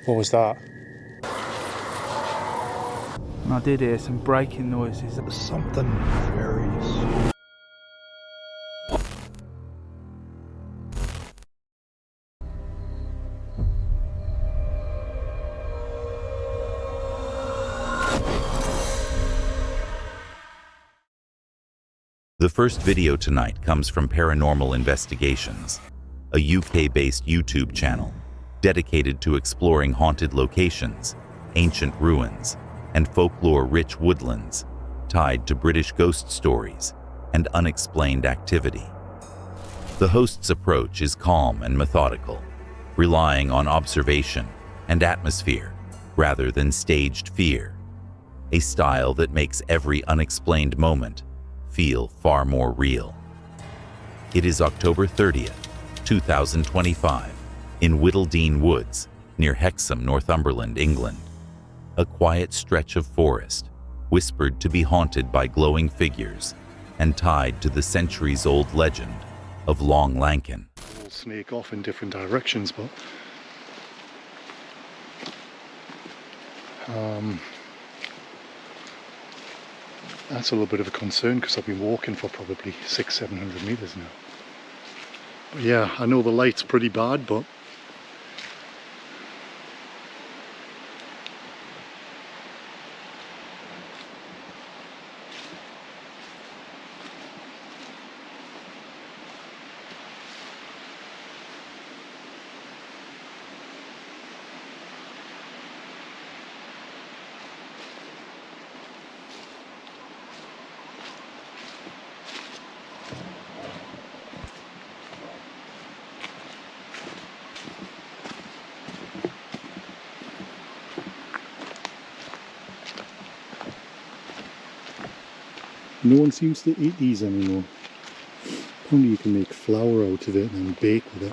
What was that? And I did hear some breaking noises. Something nefarious. The first video tonight comes from Paranormal Investigations, a UK-based YouTube channel dedicated to exploring haunted locations, ancient ruins, and folklore-rich woodlands tied to British ghost stories and unexplained activity. The host's approach is calm and methodical, relying on observation and atmosphere rather than staged fear, a style that makes every unexplained moment feel far more real. It is October 30th, 2025, in Whittle Woods, near Hexham, Northumberland, England. A quiet stretch of forest, whispered to be haunted by glowing figures and tied to the centuries-old legend of Long Lankan. We'll snake off in different directions, but that's a little bit of a concern because I've been walking for probably 600-700 meters now. But yeah, I know the light's pretty bad, but no one seems to eat these anymore. Apparently you can make flour out of it and then bake with it.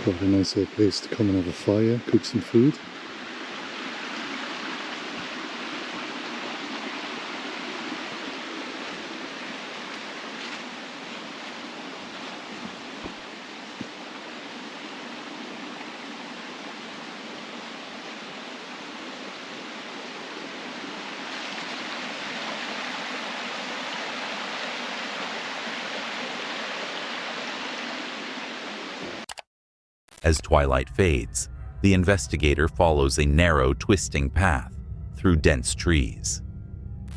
Quite a nice little place to come and have a fire, cook some food. As twilight fades, the investigator follows a narrow, twisting path through dense trees.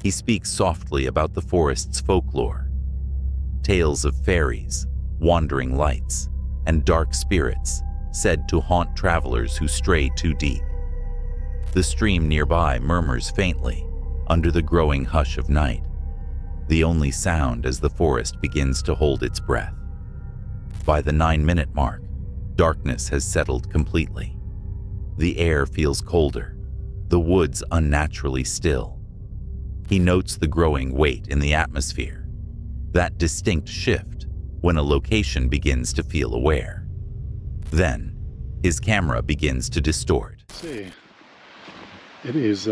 He speaks softly about the forest's folklore, tales of fairies, wandering lights, and dark spirits said to haunt travelers who stray too deep. The stream nearby murmurs faintly under the growing hush of night, the only sound as the forest begins to hold its breath. By the 9-minute mark, darkness has settled completely. The air feels colder, the woods unnaturally still. He notes the growing weight in the atmosphere, that distinct shift when a location begins to feel aware. Then, his camera begins to distort. See, it is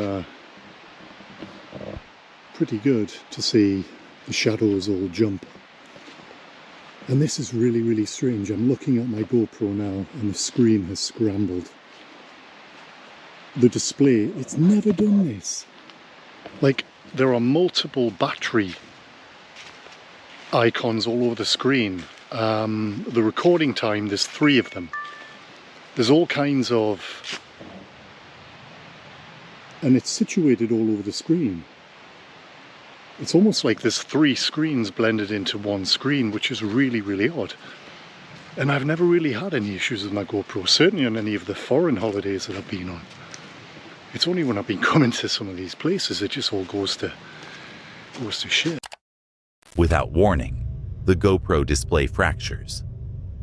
pretty good to see the shadows all jump. And this is really, really strange. I'm looking at my GoPro now and the screen has scrambled. The display, it's never done this. Like, there are multiple battery icons all over the screen. The recording time, there's 3 of them. There's all kinds of... And it's situated all over the screen. It's almost like there's 3 screens blended into one screen, which is really, really odd. And I've never really had any issues with my GoPro, certainly on any of the foreign holidays that I've been on. It's only when I've been coming to some of these places it just all goes to shit. Without warning, the GoPro display fractures.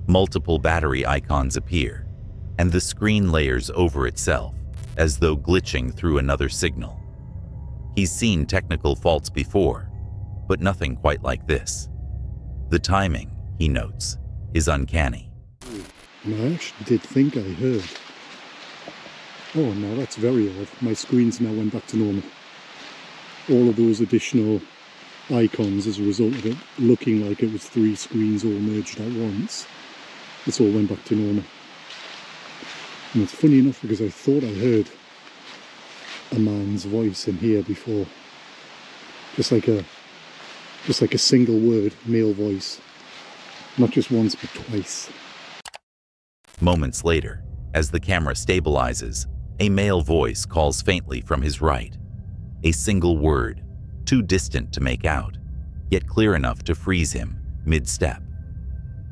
Multiple battery icons appear, and the screen layers over itself, as though glitching through another signal. He's seen technical faults before, but nothing quite like this. The timing, he notes, is uncanny. And I actually did think I heard. Oh, no, that's very odd. My screen's now went back to normal. All of those additional icons as a result of it looking like it was 3 screens all merged at once. It's all went back to normal. And it's funny enough because I thought I heard a man's voice in here before. Just like a single word, male voice. Not just once, but twice. Moments later, as the camera stabilizes, a male voice calls faintly from his right. A single word, too distant to make out, yet clear enough to freeze him mid-step.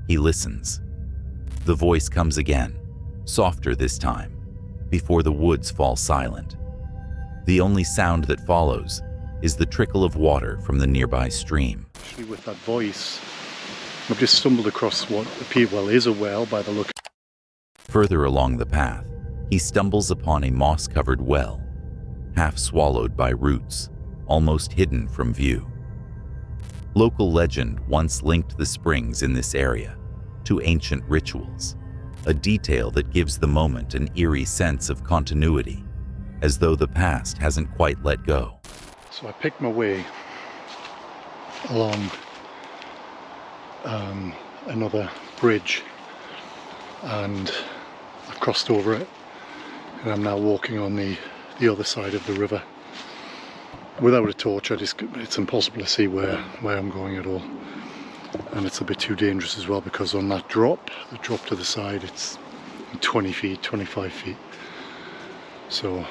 He listens. The voice comes again, softer this time, before the woods fall silent. The only sound that follows is the trickle of water from the nearby stream. Actually, with that voice, I've just stumbled across what is a well by the look. Further along the path, he stumbles upon a moss-covered well, half swallowed by roots, almost hidden from view. Local legend once linked the springs in this area to ancient rituals, a detail that gives the moment an eerie sense of continuity, as though the past hasn't quite let go. So I picked my way along another bridge, and I've crossed over it, and I'm now walking on the other side of the river. Without a torch, it's impossible to see where I'm going at all, and it's a bit too dangerous as well, because on that drop, the drop to the side, it's 20 feet, 25 feet. So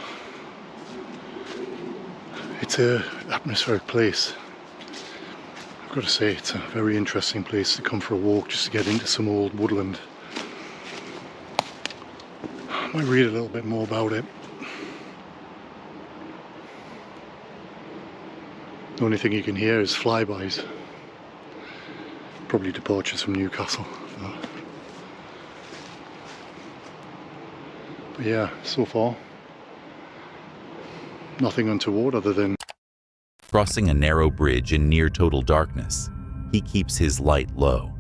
it's an atmospheric place. I've got to say, it's a very interesting place to come for a walk, just to get into some old woodland. I might read a little bit more about it. The only thing you can hear is flybys. Probably departures from Newcastle. But yeah, so far, nothing untoward other than... Crossing a narrow bridge in near total darkness, he keeps his light low.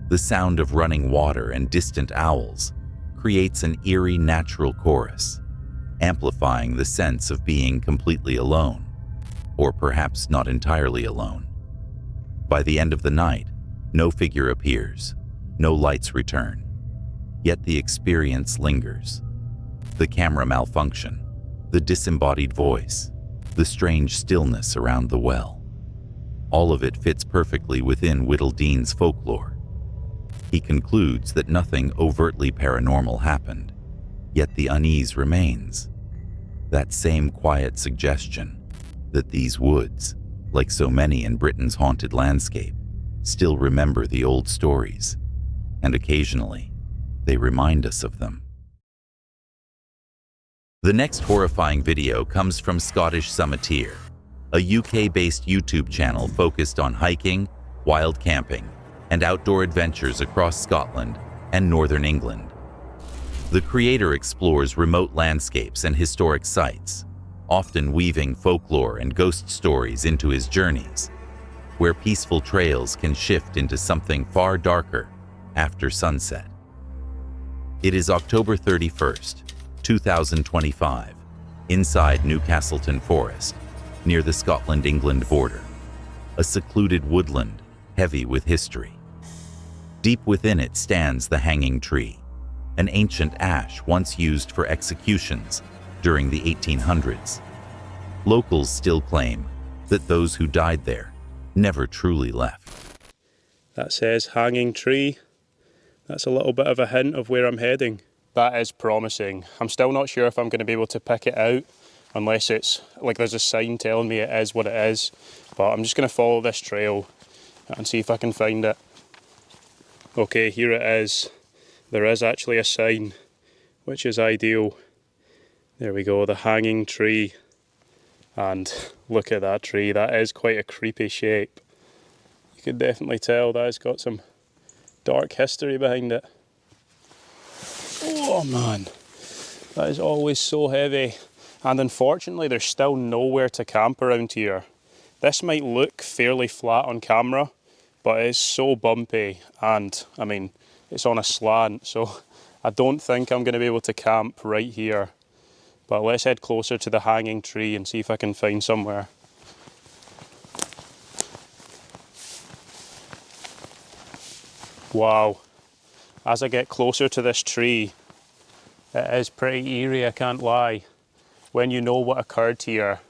The sound of running water and distant owls creates an eerie natural chorus, amplifying the sense of being completely alone, or perhaps not entirely alone. By the end of the night, no figure appears, no lights return, yet the experience lingers. The camera malfunction, the disembodied voice, the strange stillness around the well. All of it fits perfectly within Whittle Dean's folklore. He concludes that nothing overtly paranormal happened, yet the unease remains. That same quiet suggestion that these woods, like so many in Britain's haunted landscape, still remember the old stories, and occasionally they remind us of them. The next horrifying video comes from Scottish Summiteer, a UK-based YouTube channel focused on hiking, wild camping, and outdoor adventures across Scotland and northern England. The creator explores remote landscapes and historic sites, often weaving folklore and ghost stories into his journeys, where peaceful trails can shift into something far darker after sunset. It is October 31st, 2025, inside Newcastleton Forest, near the Scotland-England border, a secluded woodland heavy with history. Deep within it stands the hanging tree, an ancient ash once used for executions during the 1800s. Locals still claim that those who died there never truly left. That says hanging tree. That's a little bit of a hint of where I'm heading. That is promising. I'm still not sure if I'm going to be able to pick it out unless it's like there's a sign telling me it is what it is. But I'm just going to follow this trail and see if I can find it. Okay, here it is. There is actually a sign, which is ideal. There we go, the hanging tree. And look at that tree, that is quite a creepy shape. You could definitely tell that has got some dark history behind it. Oh man, That is always so heavy. And unfortunately, there's still nowhere to camp around here. This might look fairly flat on camera, but it's so bumpy, and I mean, it's on a slant, so I don't think I'm going to be able to camp right here. But let's head closer to the hanging tree and see if I can find somewhere. Wow, as I get closer to this tree, it is pretty eerie, I can't lie, when you know what occurred here.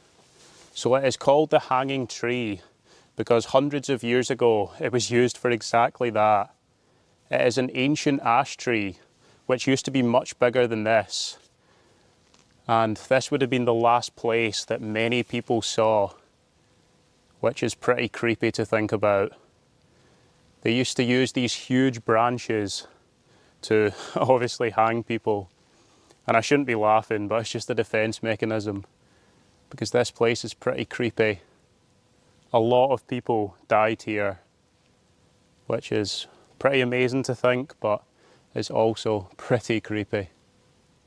So it is called the hanging tree because hundreds of years ago it was used for exactly that. It is an ancient ash tree which used to be much bigger than this. And this would have been the last place that many people saw, which is pretty creepy to think about. They used to use these huge branches to obviously hang people. And I shouldn't be laughing, but it's just a defense mechanism, because this place is pretty creepy. A lot of people died here, which is pretty amazing to think, but is also pretty creepy.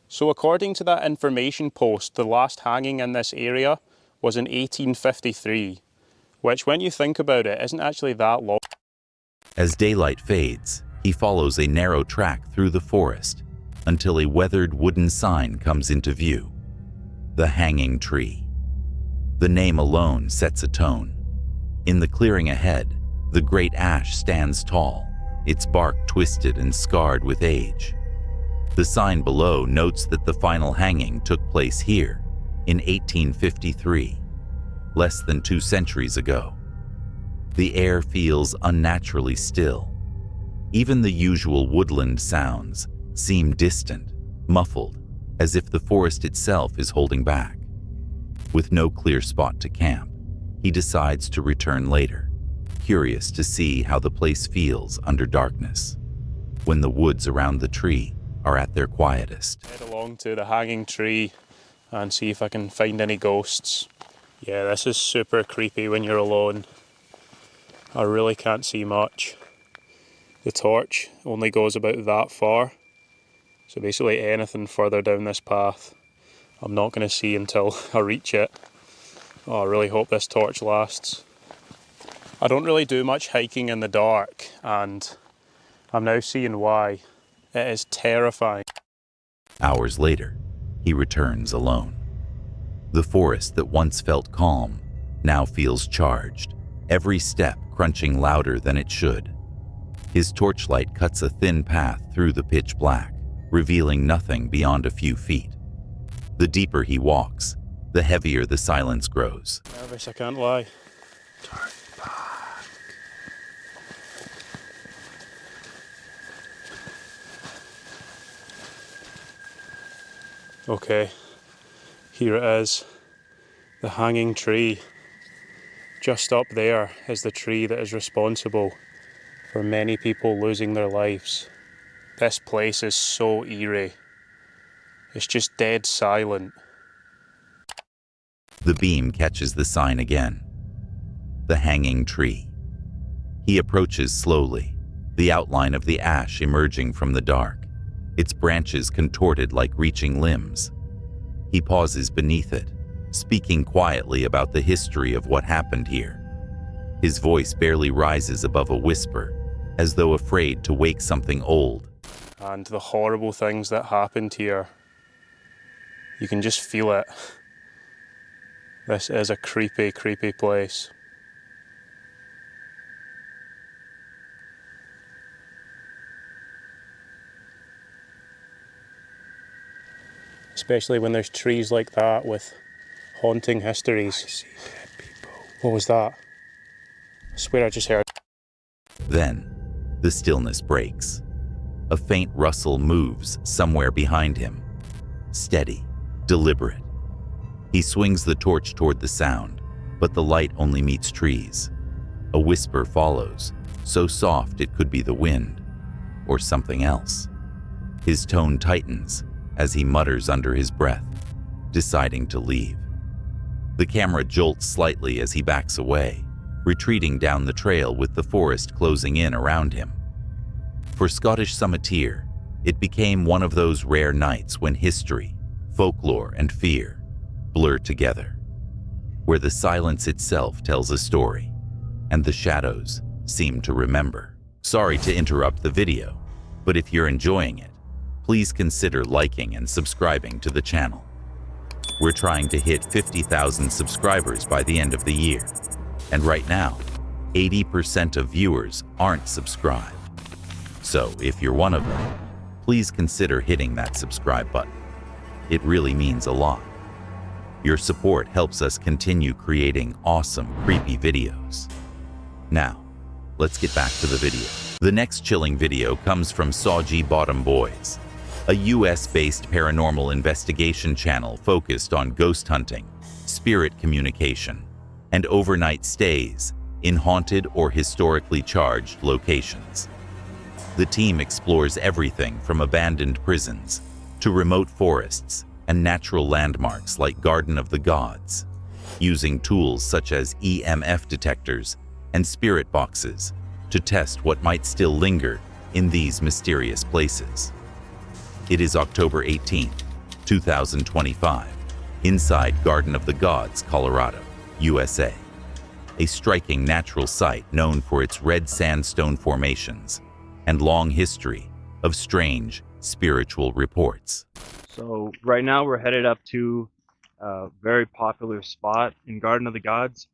So according to that information post, the last hanging in this area was in 1853, which when you think about it, isn't actually that long. As daylight fades, he follows a narrow track through the forest until a weathered wooden sign comes into view. The Hanging Tree. The name alone sets a tone. In the clearing ahead, the great ash stands tall, its bark twisted and scarred with age. The sign below notes that the final hanging took place here in 1853, less than 2 centuries ago. The air feels unnaturally still. Even the usual woodland sounds seem distant, muffled, as if the forest itself is holding back. With no clear spot to camp, he decides to return later, curious to see how the place feels under darkness, when the woods around the tree are at their quietest. Head along to the hanging tree and see if I can find any ghosts. Yeah, this is super creepy when you're alone. I really can't see much. The torch only goes about that far, so basically anything further down this path I'm not going to see until I reach it. Oh, I really hope this torch lasts. I don't really do much hiking in the dark, and I'm now seeing why. It is terrifying. Hours later, he returns alone. The forest that once felt calm now feels charged, every step crunching louder than it should. His torchlight cuts a thin path through the pitch black, revealing nothing beyond a few feet. The deeper he walks, the heavier the silence grows. Nervous, I can't lie. Turn back. Okay, here it is, the hanging tree. Just up there is the tree that is responsible for many people losing their lives. This place is so eerie. It's just dead silent. The beam catches the sign again. The Hanging Tree. He approaches slowly, the outline of the ash emerging from the dark, its branches contorted like reaching limbs. He pauses beneath it, speaking quietly about the history of what happened here. His voice barely rises above a whisper, as though afraid to wake something old. And the horrible things that happened here. You can just feel it. This is a creepy, creepy place. Especially when there's trees like that with haunting histories. I see dead people. What was that? I swear I just heard. Then, the stillness breaks. A faint rustle moves somewhere behind him. Steady, deliberate. He swings the torch toward the sound, but the light only meets trees. A whisper follows, so soft it could be the wind, or something else. His tone tightens as he mutters under his breath, deciding to leave. The camera jolts slightly as he backs away, retreating down the trail with the forest closing in around him. For Scottish summiteer, it became one of those rare nights when history, folklore and fear blur together, where the silence itself tells a story and the shadows seem to remember. Sorry to interrupt the video, but if you're enjoying it, please consider liking and subscribing to the channel. We're trying to hit 50,000 subscribers by the end of the year, and right now, 80% of viewers aren't subscribed. So if you're one of them, please consider hitting that subscribe button. It really means a lot. Your support helps us continue creating awesome, creepy videos. Now, let's get back to the video. The next chilling video comes from Soggy Bottom Boys, a US-based paranormal investigation channel focused on ghost hunting, spirit communication, and overnight stays in haunted or historically charged locations. The team explores everything from abandoned prisons to remote forests and natural landmarks like Garden of the Gods, using tools such as EMF detectors and spirit boxes to test what might still linger in these mysterious places. It is October 18, 2025, inside Garden of the Gods, Colorado, USA, a striking natural site known for its red sandstone formations and long history of strange spiritual reports. So right now we're headed up to a very popular spot in Garden of the Gods,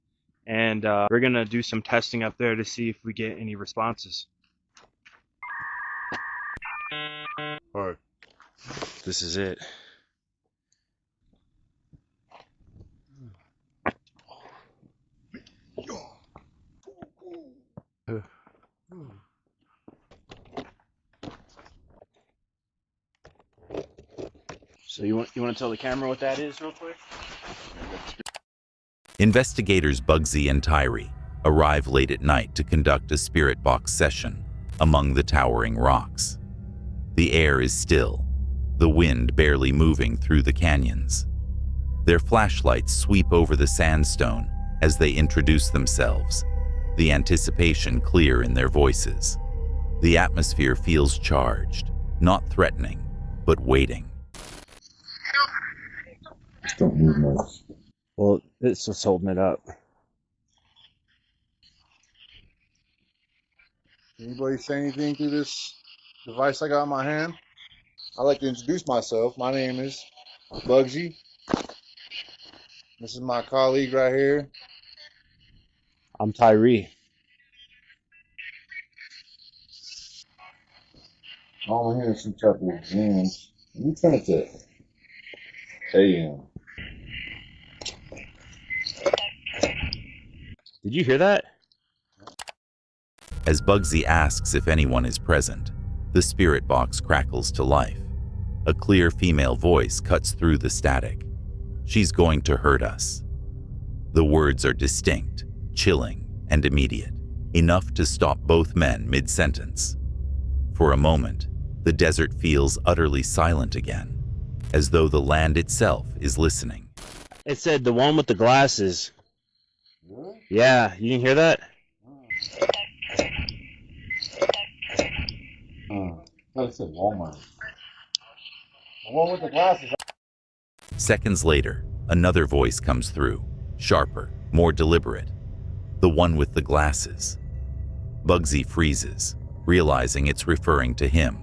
and we're gonna do some testing up there to see if we get any responses. Alright. This is it. So you want to tell the camera what that is real quick? Investigators Bugsy and Tyree arrive late at night to conduct a spirit box session among the towering rocks. The air is still, the wind barely moving through the canyons. Their flashlights sweep over the sandstone as they introduce themselves, the anticipation clear in their voices. The atmosphere feels charged, not threatening, but waiting. Just don't move much. Well, it's what's holding it up. Anybody say anything through this device I got in my hand? I'd like to introduce myself. My name is Bugsy. This is my colleague right here. I'm Tyree. All I'm hearing is some type of jams. You turn it to AM. Did you hear that? As Bugsy asks if anyone is present, the spirit box crackles to life. A clear female voice cuts through the static. She's going to hurt us. The words are distinct, chilling, and immediate, enough to stop both men mid-sentence. For a moment, the desert feels utterly silent again, as though the land itself is listening. It said the one with the glasses. Really? Yeah, you didn't hear that? I thought it said Walmart. The one with the glasses. Seconds later, another voice comes through, sharper, more deliberate. The one with the glasses. Bugsy freezes, realizing it's referring to him.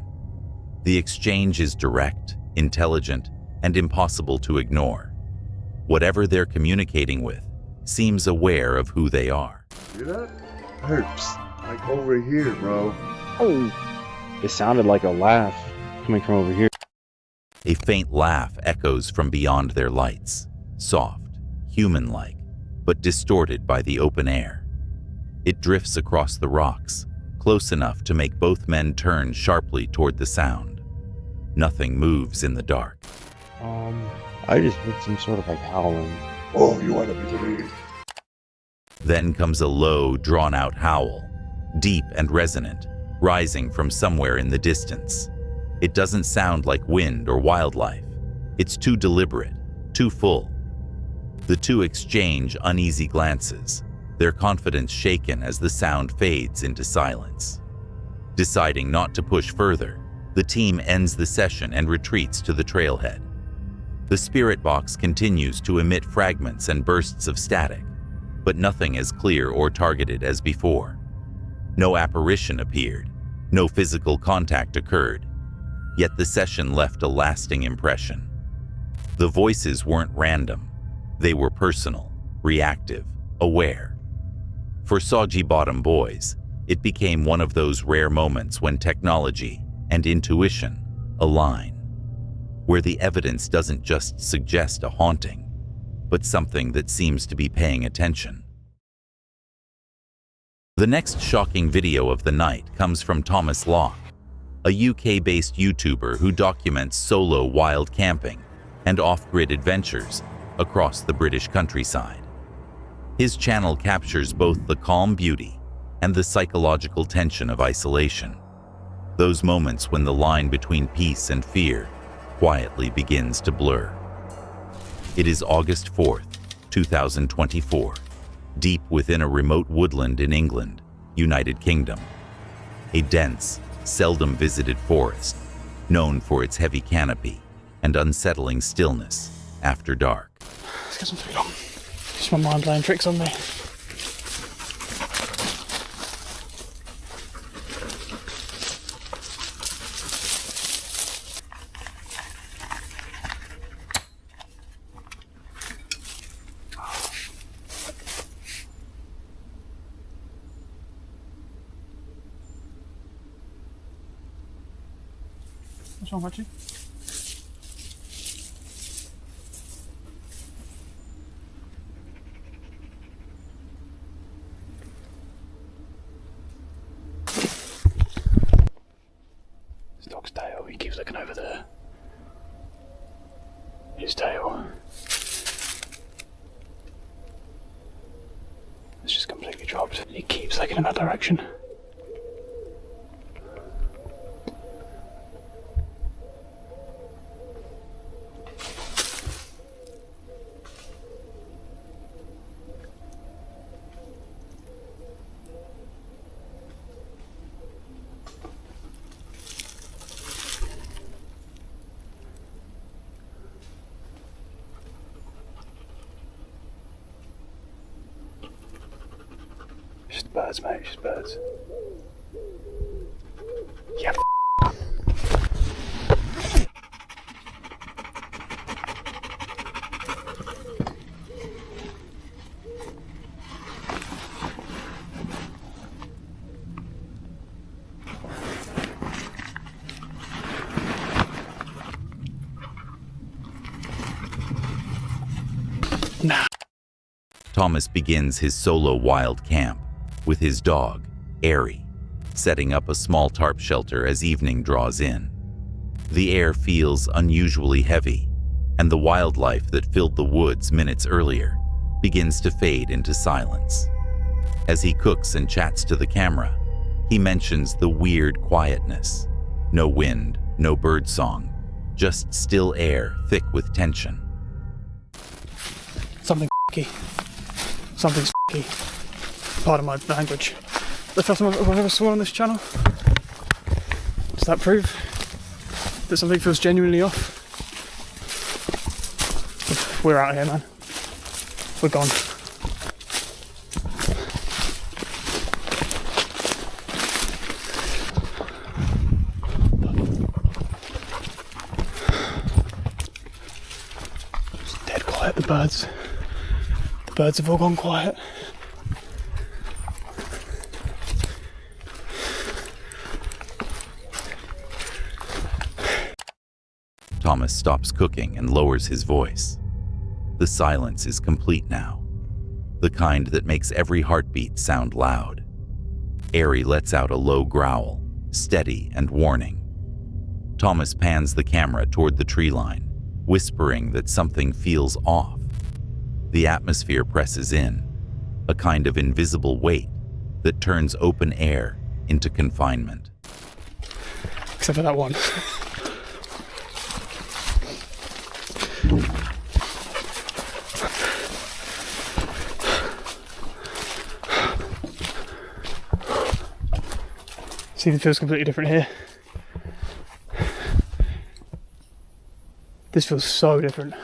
The exchange is direct, intelligent, and impossible to ignore. Whatever they're communicating with seems aware of who they are. Hear that? Hurts. Like over here, bro. Oh. It sounded like a laugh coming from over here. A faint laugh echoes from beyond their lights, soft, human-like, but distorted by the open air. It drifts across the rocks, close enough to make both men turn sharply toward the sound. Nothing moves in the dark. I just heard some sort of like howling. Oh, you want to be believed? Then comes a low, drawn-out howl, deep and resonant, rising from somewhere in the distance. It doesn't sound like wind or wildlife. It's too deliberate, too full. The two exchange uneasy glances, their confidence shaken as the sound fades into silence. Deciding not to push further, the team ends the session and retreats to the trailhead. The spirit box continues to emit fragments and bursts of static, but nothing as clear or targeted as before. No apparition appeared, no physical contact occurred, yet the session left a lasting impression. The voices weren't random, they were personal, reactive, aware. For Soggy Bottom Boys, it became one of those rare moments when technology and intuition align, where the evidence doesn't just suggest a haunting, but something that seems to be paying attention. The next shocking video of the night comes from Thomas Locke, a UK-based YouTuber who documents solo wild camping and off-grid adventures across the British countryside. His channel captures both the calm beauty and the psychological tension of isolation, those moments when the line between peace and fear quietly begins to blur. It is August 4th, 2024, deep within a remote woodland in England, United Kingdom. A dense, seldom visited forest, known for its heavy canopy and unsettling stillness after dark. Let's get some food on. Just my mind playing tricks on me. What's wrong, Richie? This dog's tail, he keeps looking over there. His tail. It's just completely dropped. He keeps looking in that direction. Just birds, mate, just birds. Yeah. Nah. Thomas begins his solo wild camp with his dog, Airy, setting up a small tarp shelter as evening draws in. The air feels unusually heavy, and the wildlife that filled the woods minutes earlier begins to fade into silence. As he cooks and chats to the camera, he mentions the weird quietness. No wind, no bird song, just still air thick with tension. Something f***y. Something f***y. Pardon my language. The first time I've ever sworn on this channel. Does that prove that something feels genuinely off? We're out of here, man. We're gone. It's dead quiet, the birds. The birds have all gone quiet. Thomas stops cooking and lowers his voice. The silence is complete now, the kind that makes every heartbeat sound loud. Airy lets out a low growl, steady and warning. Thomas pans the camera toward the tree line, whispering that something feels off. The atmosphere presses in, a kind of invisible weight that turns open air into confinement. Except for that one. See, it feels completely different here. This feels so different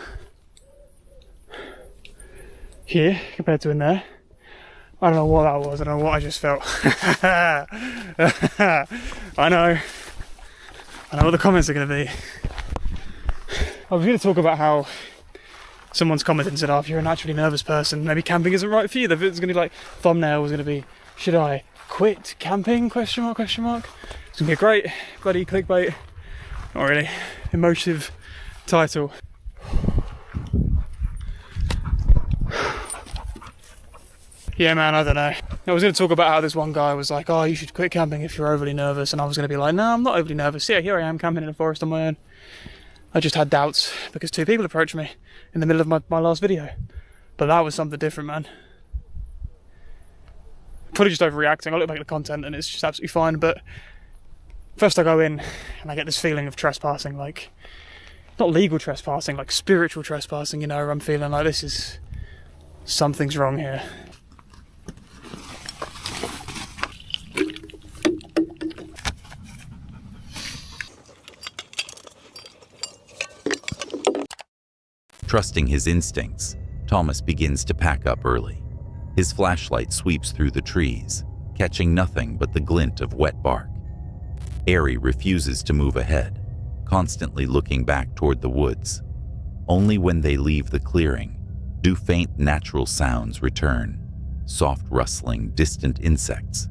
here compared to in there. I don't know what that was, I don't know what I just felt. I know what the comments are going to be. I was going to talk about how someone's commented and said, oh, if you're a naturally nervous person, maybe camping isn't right for you. It's going to be like, thumbnail was going to be, should I quit camping, question mark, question mark. It's going to be a great bloody clickbait, not really, emotive title. Yeah, man, I don't know. I was going to talk about how this one guy was like, oh, you should quit camping if you're overly nervous. And I was going to be like, no, I'm not overly nervous. Yeah, here I am camping in a forest on my own. I just had doubts because 2 people approached me in the middle of my last video. But that was something different, man. Probably just overreacting. I look back at the content and it's just absolutely fine. But first I go in and I get this feeling of trespassing, like, not legal trespassing, like spiritual trespassing, you know, where I'm feeling like something's wrong here. Trusting his instincts, Thomas begins to pack up early. His flashlight sweeps through the trees, catching nothing but the glint of wet bark. Ari refuses to move ahead, constantly looking back toward the woods. Only when they leave the clearing do faint natural sounds return, soft rustling, distant insects,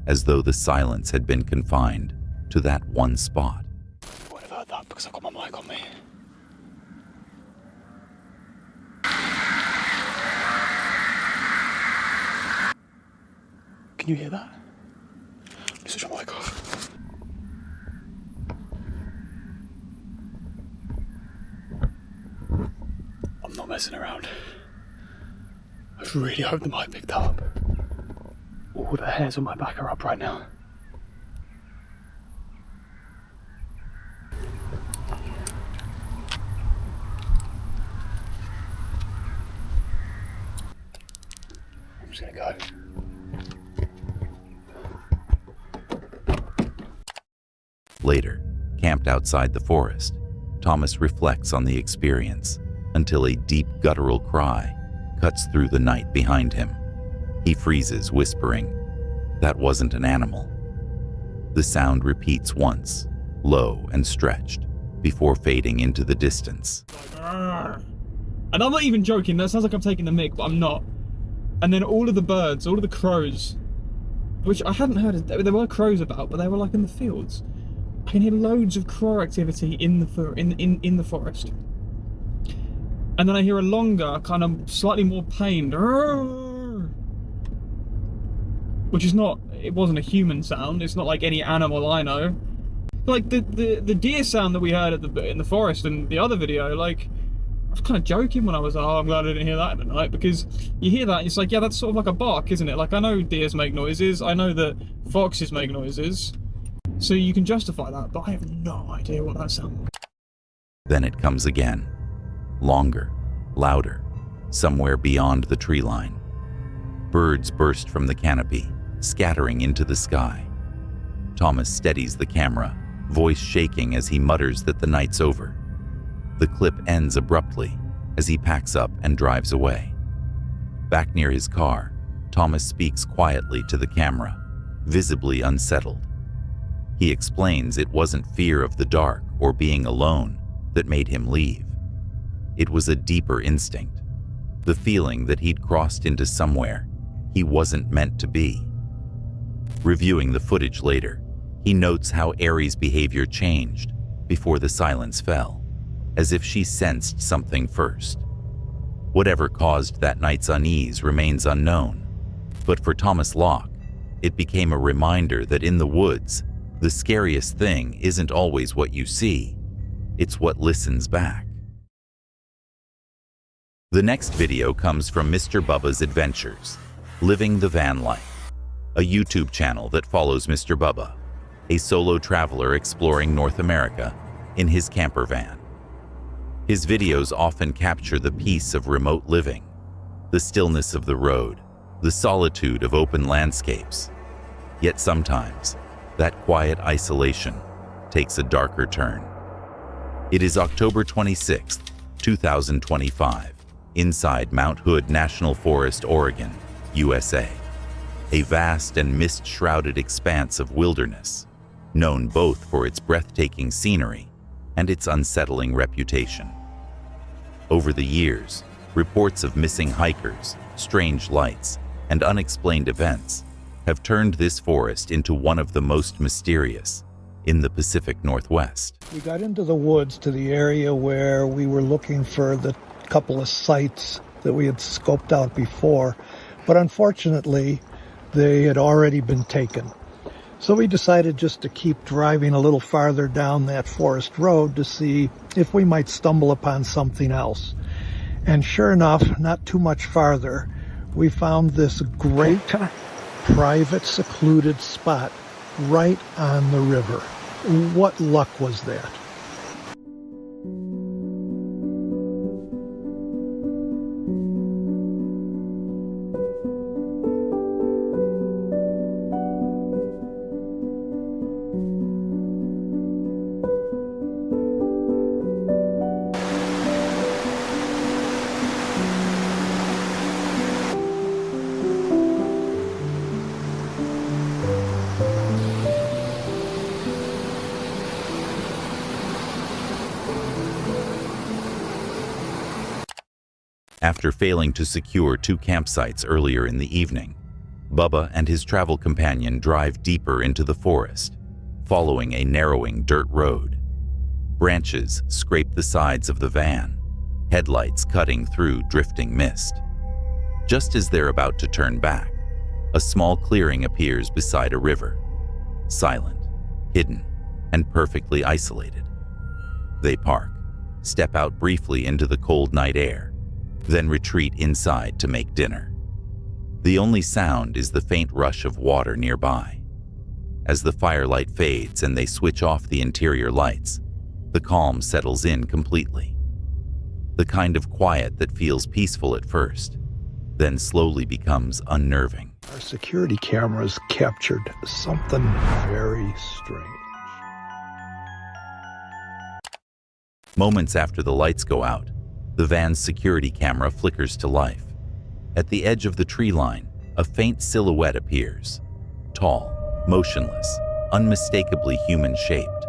as though the silence had been confined to that one spot. I would have heard that because I've got my mic on me. Can you hear that? Switch your mic off. I'm not messing around. I really hope the mic picked up. All the hairs on my back are up right now. I'm just gonna go. Later, camped outside the forest, Thomas reflects on the experience until a deep guttural cry cuts through the night behind him. He freezes, whispering, "That wasn't an animal." The sound repeats once, low and stretched, before fading into the distance. And I'm not even joking, that sounds like I'm taking the mic, but I'm not. And then all of the birds, all of the crows, which I hadn't heard of, there were crows about, but they were like in the fields. I can hear loads of crow activity in the forest. And then I hear a longer, kind of slightly more pained, which is not, it wasn't a human sound, it's not like any animal I know. Like the deer sound that we heard in the forest in the other video, like, I was kind of joking when I was like, oh, I'm glad I didn't hear that in the night, because you hear that and it's like, yeah, that's sort of like a bark, isn't it? Like, I know deers make noises, I know that foxes make noises, so you can justify that, but I have no idea what that sounds like. Then it comes again, longer, louder, somewhere beyond the tree line. Birds burst from the canopy, scattering into the sky. Thomas steadies the camera, voice shaking as he mutters that the night's over. The clip ends abruptly as he packs up and drives away. Back near his car, Thomas speaks quietly to the camera, visibly unsettled. He explains it wasn't fear of the dark or being alone that made him leave. It was a deeper instinct, the feeling that he'd crossed into somewhere he wasn't meant to be. Reviewing the footage later, he notes how Ari's behavior changed before the silence fell, as if she sensed something first. Whatever caused that night's unease remains unknown, but for Thomas Locke, it became a reminder that in the woods, the scariest thing isn't always what you see, it's what listens back. The next video comes from Mr. Bubba's Adventures, Living the Van Life, a YouTube channel that follows Mr. Bubba, a solo traveler exploring North America in his camper van. His videos often capture the peace of remote living, the stillness of the road, the solitude of open landscapes. Yet sometimes, that quiet isolation takes a darker turn. It is October 26, 2025, inside Mount Hood National Forest, Oregon, USA. A vast and mist-shrouded expanse of wilderness, known both for its breathtaking scenery and its unsettling reputation. Over the years, reports of missing hikers, strange lights, and unexplained events have turned this forest into one of the most mysterious in the Pacific Northwest. We got into the woods to the area where we were looking for the couple of sites that we had scoped out before, but unfortunately, they had already been taken. So we decided just to keep driving a little farther down that forest road to see if we might stumble upon something else. And sure enough, not too much farther, we found this great private secluded spot right on the river. What luck was that? After failing to secure 2 campsites earlier in the evening, Bubba and his travel companion drive deeper into the forest, following a narrowing dirt road. Branches scrape the sides of the van, headlights cutting through drifting mist. Just as they're about to turn back, a small clearing appears beside a river, silent, hidden, and perfectly isolated. They park, step out briefly into the cold night air, then retreat inside to make dinner. The only sound is the faint rush of water nearby. As the firelight fades and they switch off the interior lights, the calm settles in completely. The kind of quiet that feels peaceful at first, then slowly becomes unnerving. Our security cameras captured something very strange. Moments after the lights go out, the van's security camera flickers to life. At the edge of the tree line, a faint silhouette appears. Tall, motionless, unmistakably human-shaped.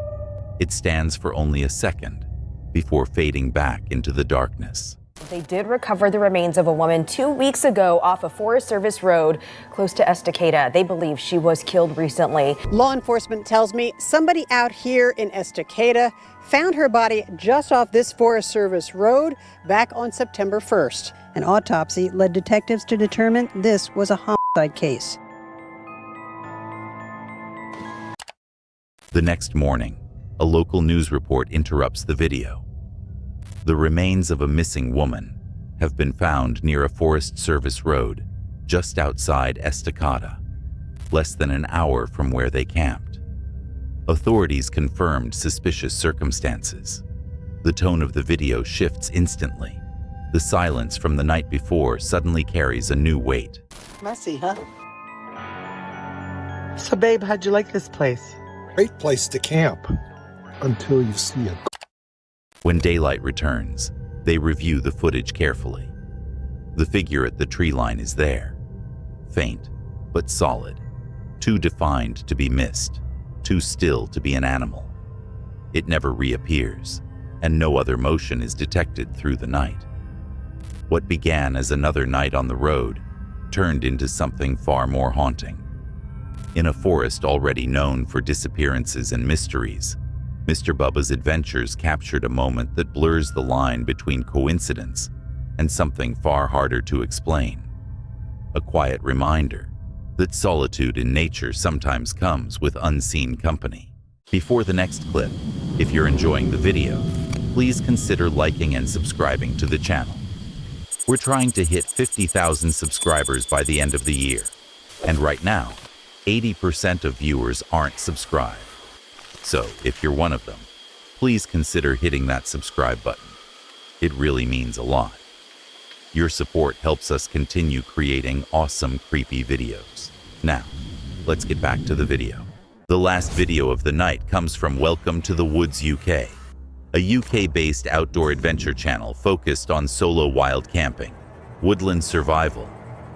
It stands for only a second before fading back into the darkness. They did recover the remains of a woman 2 weeks ago off a Forest Service road close to Estacada. They believe she was killed recently. Law enforcement tells me somebody out here in Estacada found her body just off this Forest Service road back on September 1st. An autopsy led detectives to determine this was a homicide case. The next morning, a local news report interrupts the video. The remains of a missing woman have been found near a Forest Service road just outside Estacada, less than an hour from where they camped. Authorities confirmed suspicious circumstances. The tone of the video shifts instantly. The silence from the night before suddenly carries a new weight. Messy, huh? So, babe, how'd you like this place? Great place to camp until you see it. When daylight returns, they review the footage carefully. The figure at the tree line is there, faint but solid, too defined to be missed, too still to be an animal. It never reappears, and no other motion is detected through the night. What began as another night on the road turned into something far more haunting. In a forest already known for disappearances and mysteries, Mr. Bubba's adventures captured a moment that blurs the line between coincidence and something far harder to explain. A quiet reminder that solitude in nature sometimes comes with unseen company. Before the next clip, if you're enjoying the video, please consider liking and subscribing to the channel. We're trying to hit 50,000 subscribers by the end of the year, and right now, 80% of viewers aren't subscribed. So, if you're one of them, please consider hitting that subscribe button. It really means a lot. Your support helps us continue creating awesome, creepy videos. Now, let's get back to the video. The last video of the night comes from Welcome to the Woods UK, a UK-based outdoor adventure channel focused on solo wild camping, woodland survival,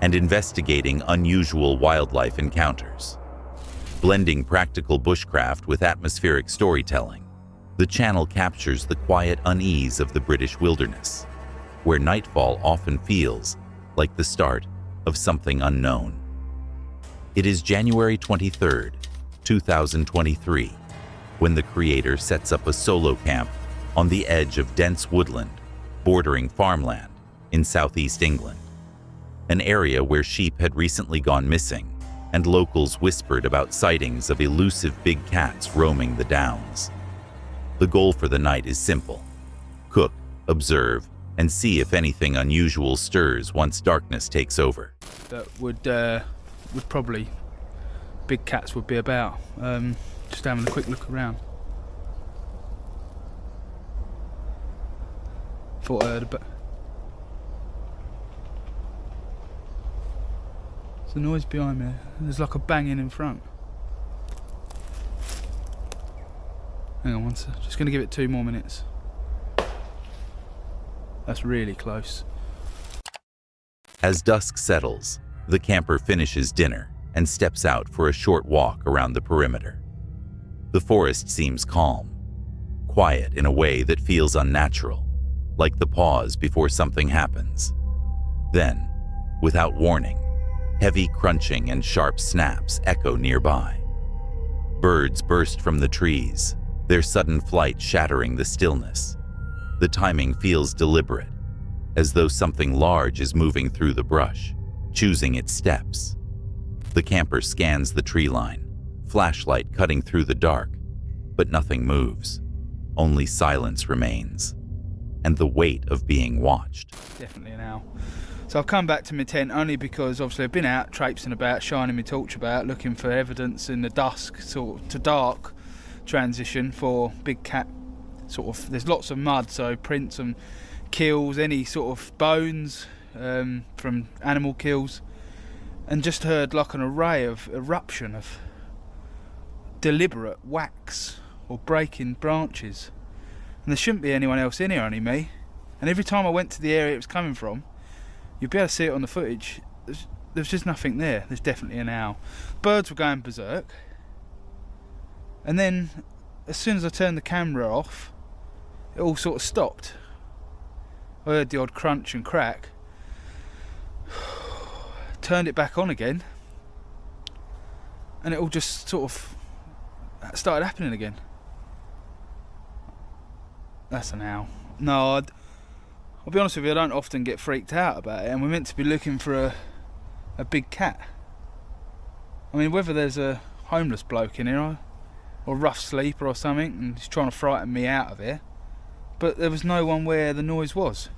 and investigating unusual wildlife encounters. Blending practical bushcraft with atmospheric storytelling, the channel captures the quiet unease of the British wilderness, where nightfall often feels like the start of something unknown. It is January 23rd, 2023, when the creator sets up a solo camp on the edge of dense woodland bordering farmland in southeast England, an area where sheep had recently gone missing and locals whispered about sightings of elusive big cats roaming the downs. The goal for the night is simple: cook, observe, and see if anything unusual stirs once darkness takes over. That would probably, big cats would be about. Just having a quick look around. Thought I heard a bit. There's a noise behind me. There's like a banging in front. Hang on one sec. Just going to give it 2 more minutes. That's really close. As dusk settles, the camper finishes dinner and steps out for a short walk around the perimeter. The forest seems calm, quiet in a way that feels unnatural, like the pause before something happens. Then, without warning, heavy crunching and sharp snaps echo nearby. Birds burst from the trees, their sudden flight shattering the stillness. The timing feels deliberate, as though something large is moving through the brush, choosing its steps. The camper scans the tree line, flashlight cutting through the dark, but nothing moves. Only silence remains, and the weight of being watched. Definitely an owl. So I've come back to my tent only because obviously I've been out traipsing about, shining my torch about, looking for evidence in the dusk sort of to dark transition for big cat sort of. There's lots of mud, so prints and kills, any sort of bones from animal kills, and just heard like an array of eruption of deliberate whacks or breaking branches. And there shouldn't be anyone else in here, only me. And every time I went to the area it was coming from, you'd be able to see it on the footage, there's just nothing there. There's definitely an owl. Birds were going berserk. And then, as soon as I turned the camera off, it all sort of stopped. I heard the odd crunch and crack. Turned it back on again, and it all just sort of started happening again. That's an owl. No, I'll be honest with you, I don't often get freaked out about it, and we're meant to be looking for a big cat. I mean, whether there's a homeless bloke in here or a rough sleeper or something and he's trying to frighten me out of here, but there was no one where the noise was.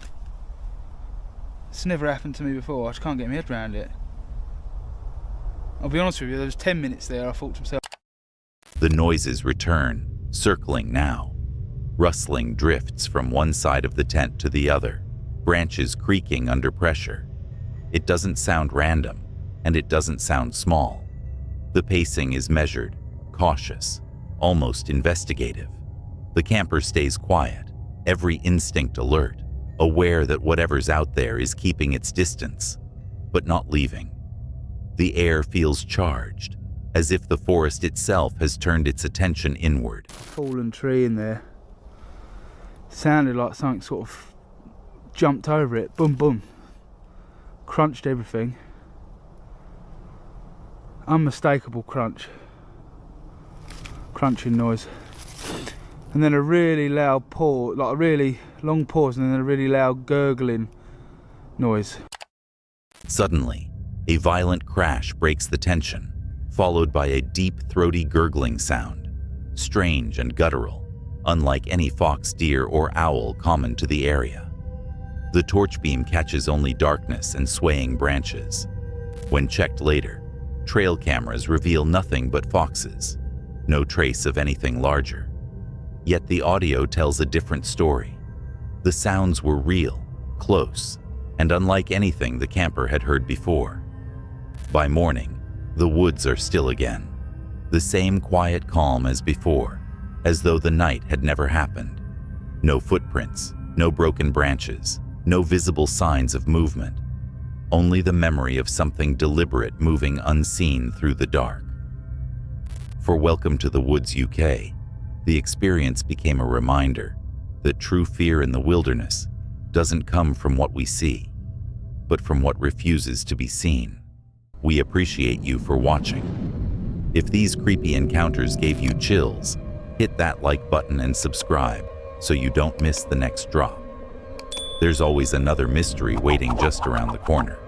It's never happened to me before. I just can't get my head around it. I'll be honest with you, there was 10 minutes there I thought to myself. The noises return, circling now. Rustling drifts from one side of the tent to the other, branches creaking under pressure. It doesn't sound random, and it doesn't sound small. The pacing is measured, cautious, almost investigative. The camper stays quiet, every instinct alert, aware that whatever's out there is keeping its distance, but not leaving. The air feels charged, as if the forest itself has turned its attention inward. Fallen tree in there. Sounded like something sort of jumped over it, boom boom, crunched everything. Unmistakable crunching noise, and then a really loud pause, like a really long pause, and then a really loud gurgling noise. Suddenly, a violent crash breaks the tension, followed by a deep, throaty gurgling sound, strange and guttural, unlike any fox, deer, or owl common to the area. The torch beam catches only darkness and swaying branches. When checked later, trail cameras reveal nothing but foxes, no trace of anything larger. Yet the audio tells a different story. The sounds were real, close, and unlike anything the camper had heard before. By morning, the woods are still again, the same quiet calm as before, as though the night had never happened. No footprints, no broken branches, no visible signs of movement. Only the memory of something deliberate moving unseen through the dark. For Welcome to the Woods UK, the experience became a reminder that true fear in the wilderness doesn't come from what we see, but from what refuses to be seen. We appreciate you for watching. If these creepy encounters gave you chills, hit that like button and subscribe so you don't miss the next drop. There's always another mystery waiting just around the corner.